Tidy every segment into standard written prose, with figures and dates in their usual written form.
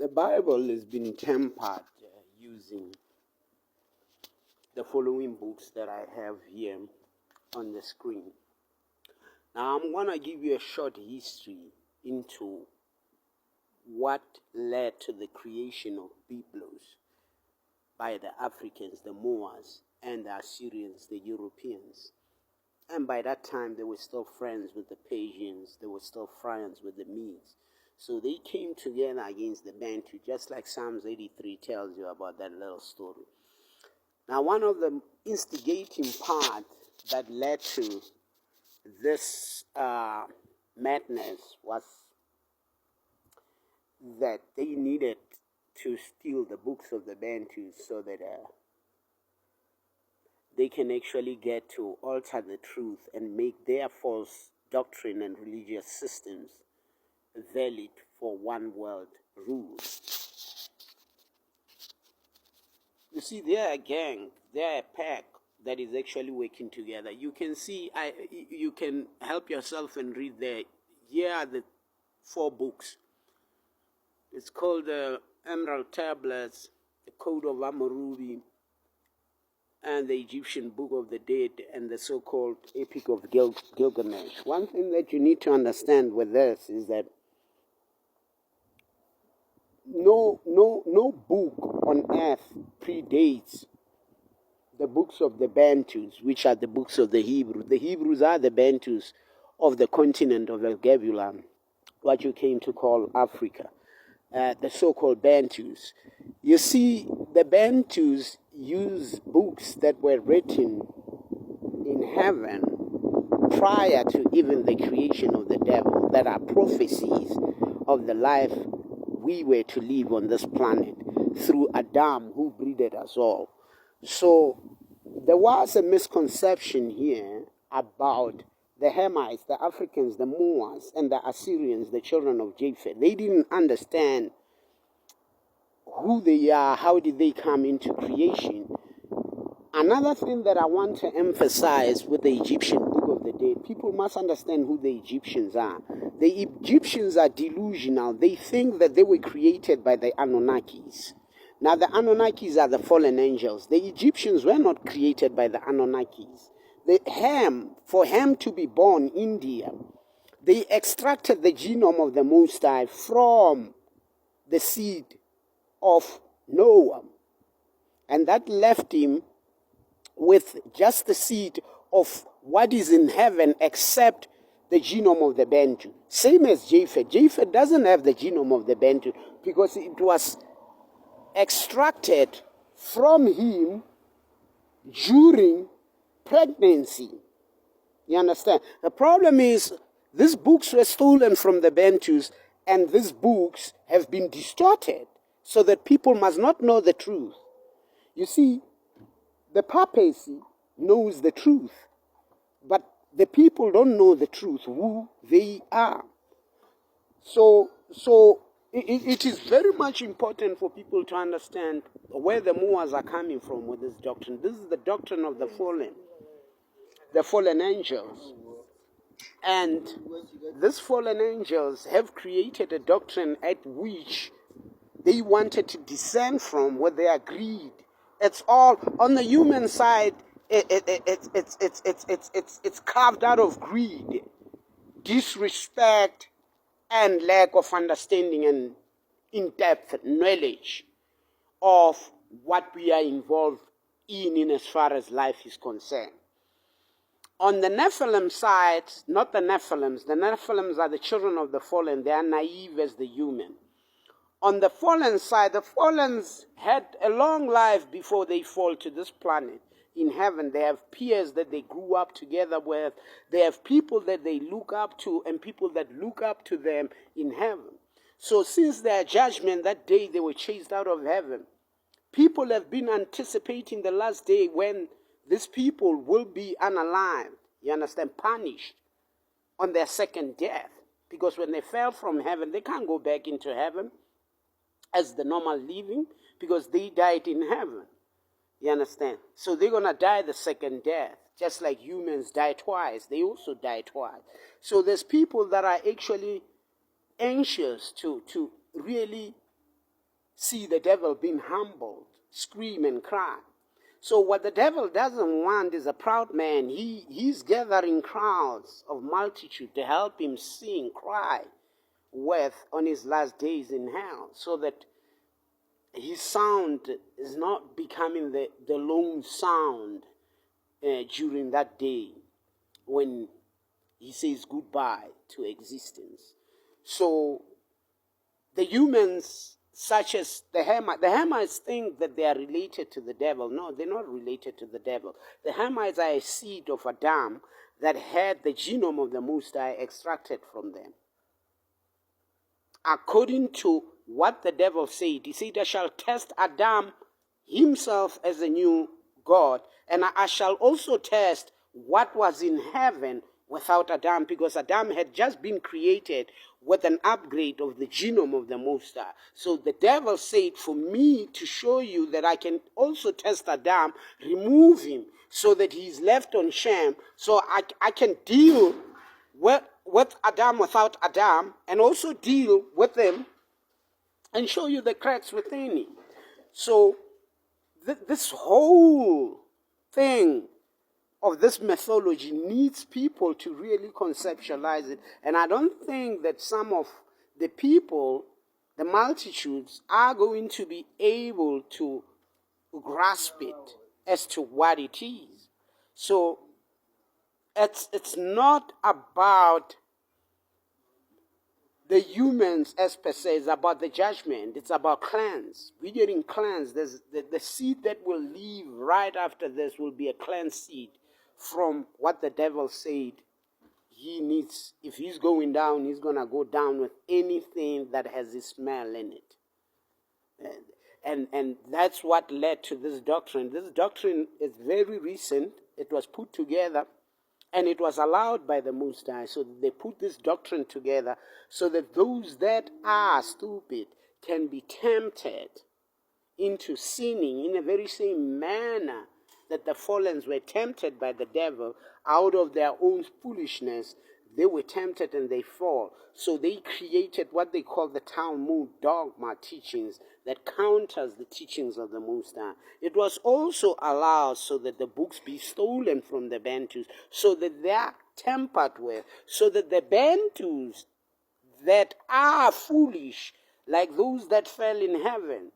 The Bible has been tempered using the following books that I have here on the screen. Now I'm going to give you a short history into what led to the creation of Biblos by the Africans, the Moors, and the Assyrians, the Europeans. And by that time, they were still friends with the Persians. They were still friends with the Medes. So they came together against the Bantu, just like Psalms 83 tells you about that little story. Now, one of the instigating parts that led to this madness was that they needed to steal the books of the Bantus so that they can actually get to alter the truth and make their false doctrine and religious systems valid for one world rule. You see, they are a gang, they are a pack that is actually working together. You can see, you can help yourself and read there. Here are the 4 books. It's called the Emerald Tablets, the Code of Hammurabi, and the Egyptian Book of the Dead, and the so-called Epic of Gilgamesh. One thing that you need to understand with this is that no book on earth predates the books of the Bantus, which are the books of the Hebrews. The Hebrews are the Bantus of the continent of El Gebula, what you came to call Africa, the so-called Bantus. You see, the Bantus use books that were written in heaven prior to even the creation of the devil, that are prophecies of the life we were to live on this planet through Adam, who breeded us all. So there was a misconception here about the Hamites, the Africans, the Moors, and the Assyrians, the children of Japheth. They didn't understand who they are, how did they come into creation. Another thing that I want to emphasize with the Egyptian Book of the Dead, people must understand who the Egyptians are. The Egyptians are delusional. They think that they were created by the Anunnakis. Now, the Anunnakis are the fallen angels. The Egyptians were not created by the Anunnakis. For Ham to be born, India, they extracted the genome of the Most High from the seed of Noah. And that left him with just the seed of what is in heaven except the genome of the Bantu. Same as Japheth. Japheth doesn't have the genome of the Bantu because it was extracted from him during pregnancy. You understand? The problem is these books were stolen from the Bantus, and these books have been distorted so that people must not know the truth. You see, the papacy knows the truth, but the people don't know the truth, who they are. So it is very much important for people to understand where the Moors are coming from with this doctrine. This is the doctrine of the fallen angels. And these fallen angels have created a doctrine at which they wanted to descend from with their greed. It's all on the human side. It's carved out of greed, disrespect, and lack of understanding and in-depth knowledge of what we are involved in as far as life is concerned. On the Nephilim side, not the Nephilims are the children of the fallen. They are naive as the human. On the fallen side, the fallens had a long life before they fall to this planet. In heaven, they have peers that they grew up together with. They have people that they look up to and people that look up to them in heaven. So since their judgment, that day they were chased out of heaven, people have been anticipating the last day when these people will be unalive, you understand, punished on their second death. Because when they fell from heaven, they can't go back into heaven as the normal living because they died in heaven. You understand? So they're going to die the second death. Just like humans die twice, they also die twice. So there's people that are actually anxious to really see the devil being humbled, scream and cry. So what the devil doesn't want is a proud man. He's gathering crowds of multitude to help him sing, cry with on his last days in hell, so that his sound is not becoming the lone sound during that day when he says goodbye to existence. So the humans, such as the Hamites think that they are related to the devil. No, they're not related to the devil. The Hamites are a seed of Adam that had the genome of the Most High extracted from them. According to what the devil said, he said, I shall test Adam himself as a new God, and I shall also test what was in heaven without Adam, because Adam had just been created with an upgrade of the genome of the Most High. So the devil said, for me to show you that I can also test Adam, remove him so that he's left on shame, so I can deal with Adam without Adam, and also deal with him and show you the cracks within him. So this whole thing of this mythology needs people to really conceptualize it. And I don't think that some of the people, the multitudes, are going to be able to grasp it as to what it is. So it's not about the humans as per se, it's about the judgment. It's about cleanse. We're getting cleansed. There's the seed that will leave right after this will be a cleansed seed from what the devil said he needs. If he's going down, he's going to go down with anything that has a smell in it. And that's what led to this doctrine. This doctrine is very recent. It was put together and it was allowed by the Most High. So they put this doctrine together so that those that are stupid can be tempted into sinning in the very same manner that the fallens were tempted by the devil out of their own foolishness. They were tempted and they fall. So they created what they call the Talmud dogma teachings that counters the teachings of the Most High. It was also allowed so that the books be stolen from the Bantus, so that they are tampered with, so that the Bantus that are foolish, like those that fell in heaven,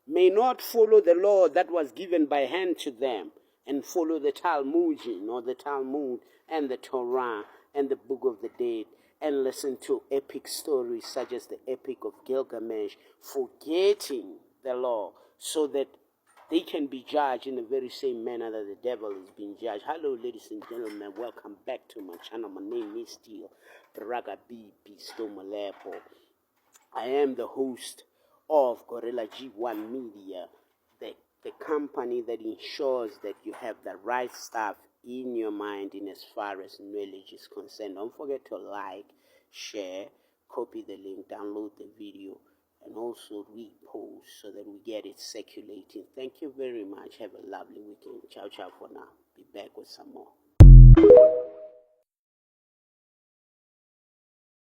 may not follow the law that was given by hand to them and follow the Talmudim or the Talmud and the Torah and the Book of the Dead and listen to epic stories such as the Epic of Gilgamesh, forgetting the law so that they can be judged in the very same manner that the devil is being judged. Hello, ladies and gentlemen. Welcome back to my channel. My name is still Braga B. Malepo. I am the host of Gorilla G1 Media, the company that ensures that you have the right stuff in your mind in as far as knowledge is concerned. Don't forget to like, share, copy the link, download the video, and also repost so that we get it circulating. Thank you very much. Have a lovely weekend. Ciao, ciao for now. Be back with some more.